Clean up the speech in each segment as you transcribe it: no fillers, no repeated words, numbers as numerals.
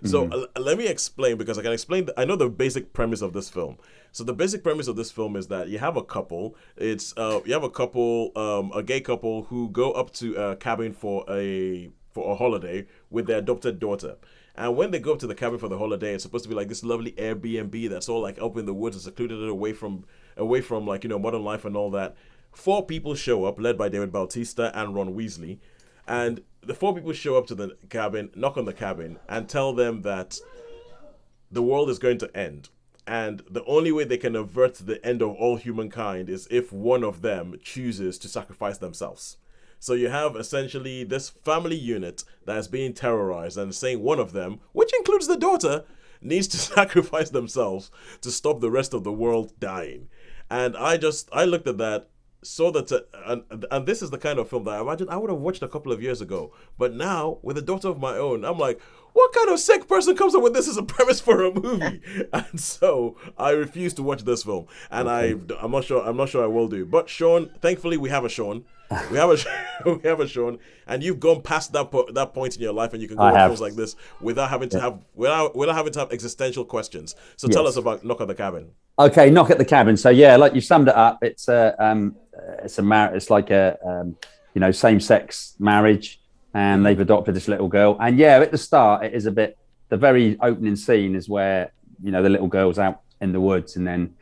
So Mm. let me explain because I can explain. I know the basic premise of this film. So the basic premise of this film is that you have a couple. It's you have a couple, a gay couple who go up to a cabin for a holiday with their adopted daughter. And when they go up to the cabin for the holiday, it's supposed to be like this lovely Airbnb that's all like up in the woods and secluded away from like modern life and all that. Four people show up, led by David Bautista and Ron Weasley, and the four people show up to the cabin, knock on the cabin, and tell them that the world is going to end. And the only way they can avert the end of all humankind is if one of them chooses to sacrifice themselves. So you have essentially this family unit that is being terrorized and saying one of them, which includes the daughter, needs to sacrifice themselves to stop the rest of the world dying. And I looked at that, saw that, and this is the kind of film that I imagine I would have watched a couple of years ago. But now, with a daughter of my own, I'm like, what kind of sick person comes up with this as a premise for a movie? And so I refuse to watch this film, and Okay. I'm not sure I will do. But Sean, thankfully, we have a Sean. We have a we have a Sean, and you've gone past that point in your life, and you can go I watch have. films like this without having to Yeah. have without having to have existential questions. So tell us Yes. about Knock at the Cabin. Okay. Knock at the cabin. So yeah, like you summed it up. It's like a same sex marriage, and they've adopted this little girl. And yeah, at the start, it is a bit. The very opening scene is where the little girl's out in the woods, and then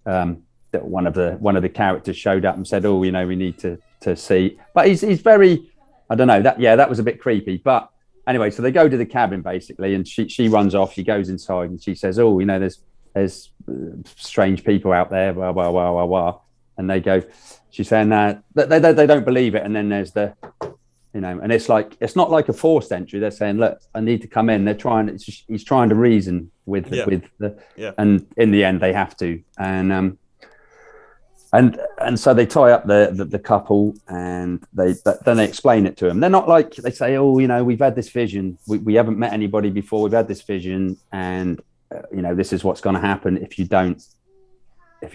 that one of the characters showed up and said, "Oh, we need to see." But he's very, I don't know, that was a bit creepy. But anyway, so they go to the cabin basically, and she runs off. She goes inside and she says, "Oh, there's strange people out there, blah blah blah blah blah." And they go, she's saying that they don't believe it. And then there's and it's not like a forced entry. They're saying, "Look, I need to come in." He's trying to reason with Yeah, with the, yeah, and in the end they have to. And so they tie up the couple, and then they explain it to him. They're not like, they say, "Oh, we've had this vision. We haven't met anybody before. We've had this vision, and this is what's going to happen if you don't. If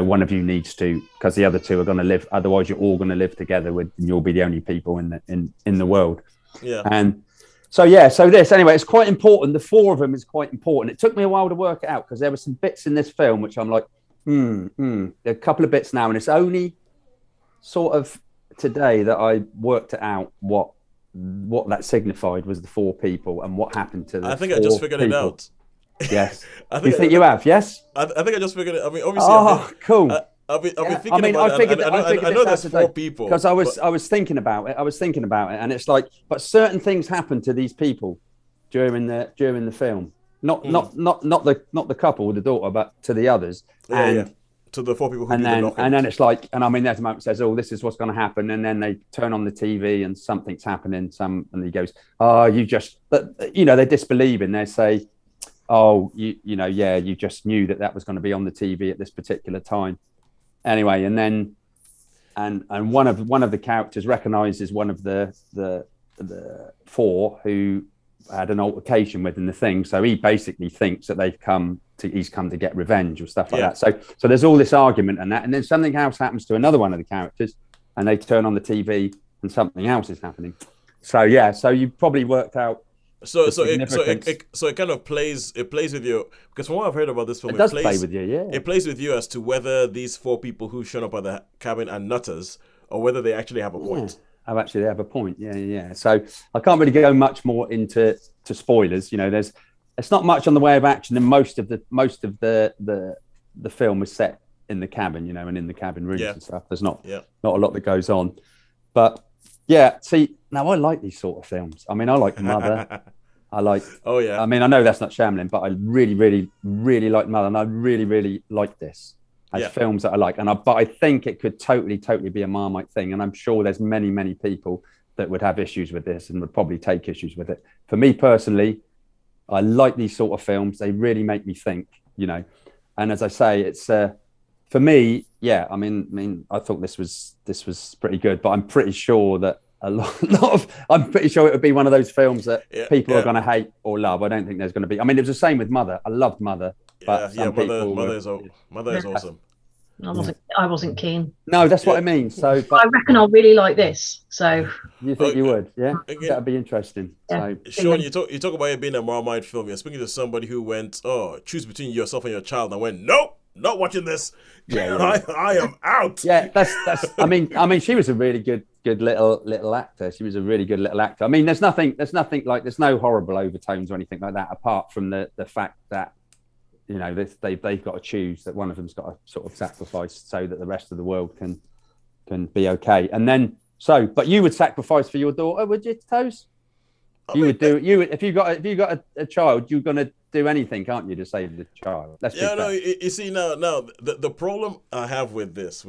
one of you needs to, because the other two are going to live. Otherwise, you're all going to live together and you'll be the only people in the world." yeah. And so yeah, so this anyway, it's quite important. The four of them is quite important. It took me a while to work it out because there were some bits in this film which I'm like, There are a couple of bits now, and it's only sort of today that I worked it out what that signified was the four people and what happened to the I think I just four figured it people. out. Yes. I You think think you have? Yes. I think I just figured it. I mean, obviously, Oh, cool. I've been Yeah. thinking about it. I know there's four people because I was but- I was thinking about it. And it's like, but certain things happen to these people during the film. Not the couple with the daughter, but to the others. yeah, and yeah. To the four people who and do the then knocking. and then it's like, and I mean, there's a moment says, "Oh, this is what's going to happen," and then they turn on the TV and something's happening. And he goes, "Oh, you just," but they disbelieve and they say, "Oh, yeah, you just knew that was going to be on the TV at this particular time." Anyway, and then and one of the characters recognizes one of the four who had an altercation within the thing, so he basically thinks that he's come to get revenge or stuff like Yeah. that. So there's all this argument and then something else happens to another one of the characters, and they turn on the TV and something else is happening. So yeah, so you probably worked out So the so significance. it kind of plays with you because from what I've heard about this film, It does play with you, yeah. It plays with you as to whether these four people who shown up at the cabin are nutters or whether they actually have a point. Oh, actually, they have a point. Yeah. So I can't really go much more into spoilers. There's not much on the way of action, and most of the film is set in the cabin, and in the cabin rooms Yeah. and stuff. There's not Yeah. a lot that goes on, but yeah. See, now I like these sort of films. I mean, I like Mother. I like. Oh yeah. I mean, I know that's not Shyamalan, but I really, really, really like Mother, and I really, really like this as Yeah. films that I like. But I think it could totally be a Marmite thing, and I'm sure there's many, many people that would have issues with this and would probably take issues with it. For me personally, I like these sort of films. They really make me think, And as I say, it's for me, yeah. I mean, I thought this was pretty good, but I'm pretty sure that I'm pretty sure it would be one of those films that people are going to hate or love. I don't think there's going to be. I mean, it was the same with Mother. I loved Mother, but some people Mother is awesome. I wasn't keen. No, that's what I mean. So, I but reckon I'll really like this. So you think you would? Yeah, Again, that'd be interesting. Yeah. So, Sean, you talk about it being a Marmite film. You're speaking to somebody who went, "Oh, choose between yourself and your child," and I went, "Nope, not watching this. Yeah. I am out." yeah, that's. I mean, she was a really good little actor. She was a really good little actor. I mean, there's no horrible overtones or anything like that, apart from the fact that, you know, they've got to choose that one of them's got to sort of sacrifice so that the rest of the world can be okay. And then but you would sacrifice for your daughter, would you, Toes? If you got a child, you're gonna do anything, can't you, to save the child? You see now the problem I have with this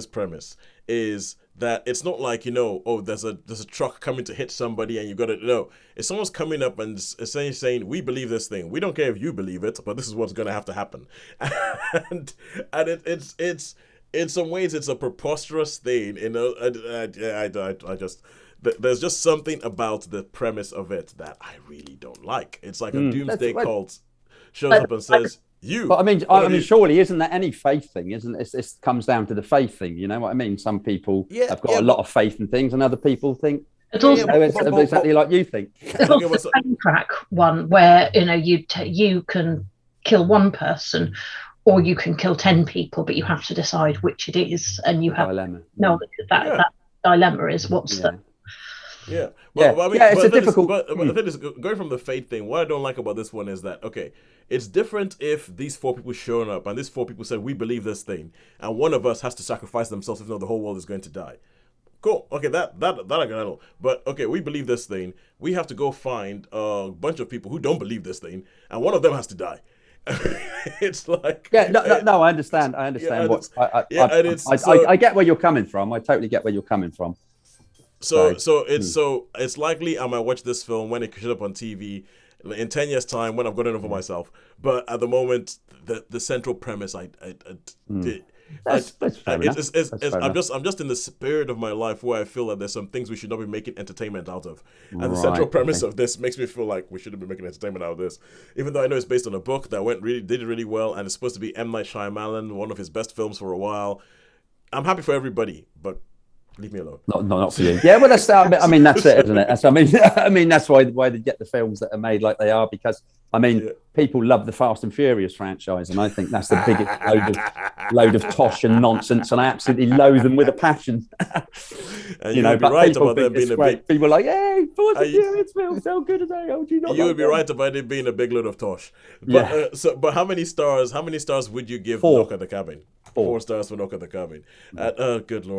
premise is that it's not like, there's a truck coming to hit somebody and you got to know. If someone's coming up and saying we believe this thing, we don't care if you believe it, but this is what's going to have to happen. and it's in some ways it's a preposterous thing, I just there's just something about the premise of it that I really don't like. It's like a doomsday cult shows up and says, But I mean, surely isn't that any faith thing? Isn't it? It comes down to the faith thing. You know what I mean? Some people have got a lot of faith in things, and other people think it's also exactly like you think. There's also the train track one where you can kill one person, or you can kill 10 people, but you have to decide which it is, and you have dilemma. That dilemma is what's the. Yeah. It's a difficult. But the thing is, going from the fate thing, what I don't like about this one is that, okay, it's different if these 4 people showing up and these 4 people said, we believe this thing, and one of us has to sacrifice themselves even though the whole world is going to die. Cool. Okay, that I can handle. But okay, we believe this thing. We have to go find a bunch of people who don't believe this thing, and one of them has to die. It's like I understand. I get where you're coming from. I totally get where you're coming from. So it's likely I might watch this film when it shows up on TV in 10 years' time when I've gotten over myself. But at the moment, the central premise That's fair enough. I'm just in the spirit of my life where I feel that there's some things we should not be making entertainment out of, and the central premise of this makes me feel like we shouldn't be making entertainment out of this, even though I know it's based on a book that did really well, and it's supposed to be M. Night Shyamalan, one of his best films for a while. I'm happy for everybody, but leave me alone. Not for you. Yeah, well, that's it, isn't it? I mean, that's why they get the films that are made like they are, because people love the Fast and Furious franchise, and I think that's the biggest load of tosh and nonsense, and I absolutely loathe them with a passion. And you would be right about them being people are like, hey, Fast and Furious films, how good are they? Oh, do you not? You would be right about it being a big load of tosh. But but how many stars would you give 4. Knock at the Cabin? 4 stars for Knock at the Cabin. Good Lord.